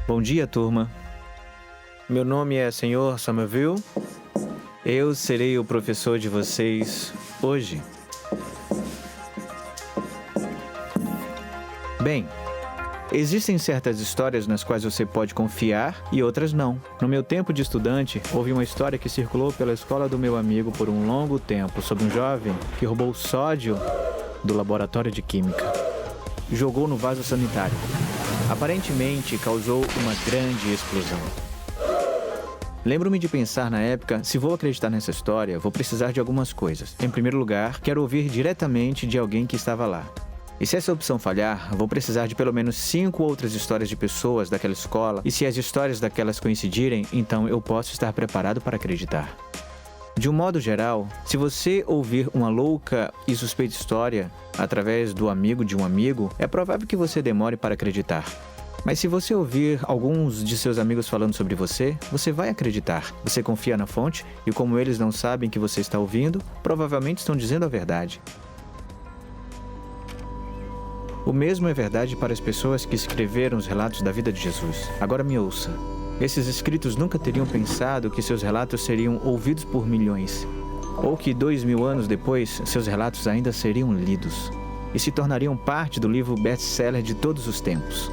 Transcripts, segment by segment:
Bom dia, turma. Meu nome é Sr. Somerville. Eu serei o professor de vocês hoje. Bem, existem certas histórias nas quais você pode confiar e outras não. No meu tempo de estudante, houve uma história que circulou pela escola do meu amigo por um longo tempo sobre um jovem que roubou sódio do laboratório de química. Jogou no vaso sanitário. Aparentemente, causou uma grande explosão. Lembro-me de pensar na época, se vou acreditar nessa história, vou precisar de algumas coisas. Em primeiro lugar, quero ouvir diretamente de alguém que estava lá. E se essa opção falhar, vou precisar de pelo menos 5 outras histórias de pessoas daquela escola, e se as histórias daquelas coincidirem, então eu posso estar preparado para acreditar. De um modo geral, se você ouvir uma louca e suspeita história através do amigo de um amigo, é provável que você demore para acreditar. Mas se você ouvir alguns de seus amigos falando sobre você, você vai acreditar. Você confia na fonte e, como eles não sabem que você está ouvindo, provavelmente estão dizendo a verdade. O mesmo é verdade para as pessoas que escreveram os relatos da vida de Jesus. Agora me ouça. Esses escritos nunca teriam pensado que seus relatos seriam ouvidos por milhões, ou que 2000 anos depois, seus relatos ainda seriam lidos, e se tornariam parte do livro best-seller de todos os tempos.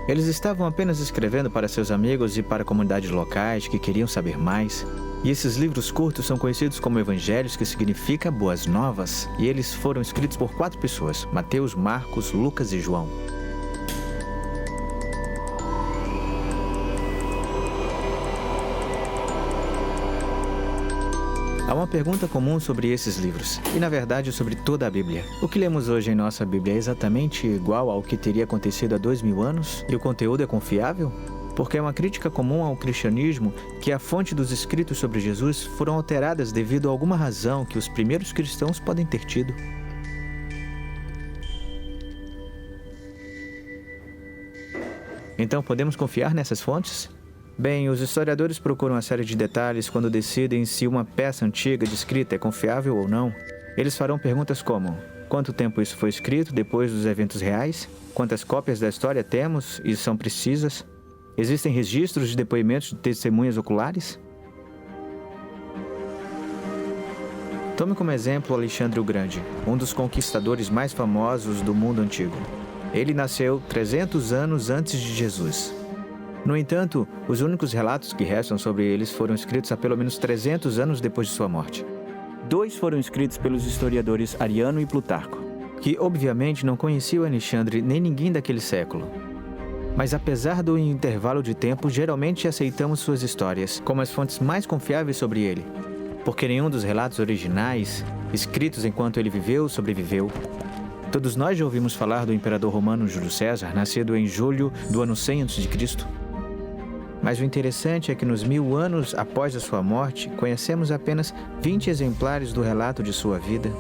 Eles estavam apenas escrevendo para seus amigos e para comunidades locais que queriam saber mais. E esses livros curtos são conhecidos como evangelhos, que significa boas novas, e eles foram escritos por 4 pessoas: Mateus, Marcos, Lucas e João. Há uma pergunta comum sobre esses livros, e na verdade sobre toda a Bíblia. O que lemos hoje em nossa Bíblia é exatamente igual ao que teria acontecido há 2000 anos? E o conteúdo é confiável? Porque é uma crítica comum ao cristianismo que a fonte dos escritos sobre Jesus foram alteradas devido a alguma razão que os primeiros cristãos podem ter tido. Então, podemos confiar nessas fontes? Bem, os historiadores procuram uma série de detalhes quando decidem se uma peça antiga de escrita é confiável ou não. Eles farão perguntas como: quanto tempo isso foi escrito depois dos eventos reais? Quantas cópias da história temos e são precisas? Existem registros de depoimentos de testemunhas oculares? Tome como exemplo Alexandre o Grande, um dos conquistadores mais famosos do mundo antigo. Ele nasceu 300 anos antes de Jesus. No entanto, os únicos relatos que restam sobre eles foram escritos há pelo menos 300 anos depois de sua morte. 2 foram escritos pelos historiadores Ariano e Plutarco, que obviamente não conheciam Alexandre nem ninguém daquele século. Mas apesar do intervalo de tempo, geralmente aceitamos suas histórias como as fontes mais confiáveis sobre ele, porque nenhum dos relatos originais, escritos enquanto ele viveu, sobreviveu. Todos nós já ouvimos falar do imperador romano Júlio César, nascido em julho do ano 100 a.C. Mas o interessante é que nos 1000 anos após a sua morte, conhecemos apenas 20 exemplares do relato de sua vida.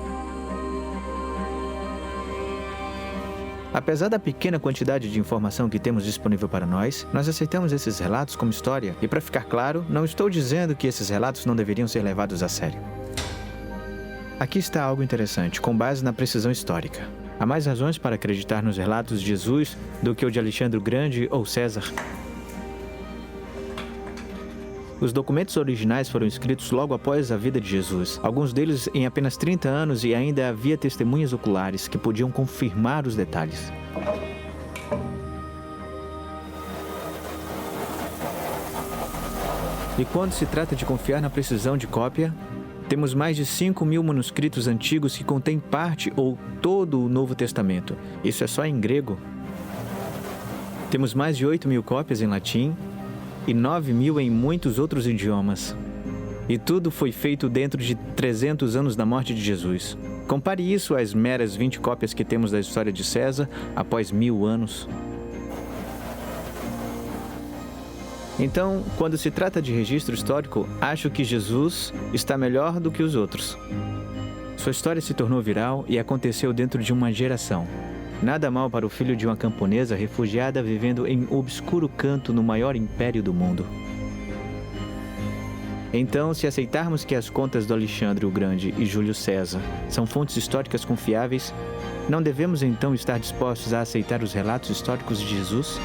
Apesar da pequena quantidade de informação que temos disponível para nós aceitamos esses relatos como história. E para ficar claro, não estou dizendo que esses relatos não deveriam ser levados a sério. Aqui está algo interessante, com base na precisão histórica. Há mais razões para acreditar nos relatos de Jesus do que o de Alexandre o Grande ou César. Os documentos originais foram escritos logo após a vida de Jesus, alguns deles em apenas 30 anos, e ainda havia testemunhas oculares que podiam confirmar os detalhes. E quando se trata de confiar na precisão de cópia, temos mais de 5.000 manuscritos antigos que contêm parte ou todo o Novo Testamento. Isso é só em grego. Temos mais de 8.000 cópias em latim e 9.000 em muitos outros idiomas. E tudo foi feito dentro de 300 anos da morte de Jesus. Compare isso às meras 20 cópias que temos da história de César após 1000 anos. Então, quando se trata de registro histórico, acho que Jesus está melhor do que os outros. Sua história se tornou viral e aconteceu dentro de uma geração. Nada mal para o filho de uma camponesa refugiada vivendo em obscuro canto no maior império do mundo. Então, se aceitarmos que as contas do Alexandre o Grande e Júlio César são fontes históricas confiáveis, não devemos então estar dispostos a aceitar os relatos históricos de Jesus?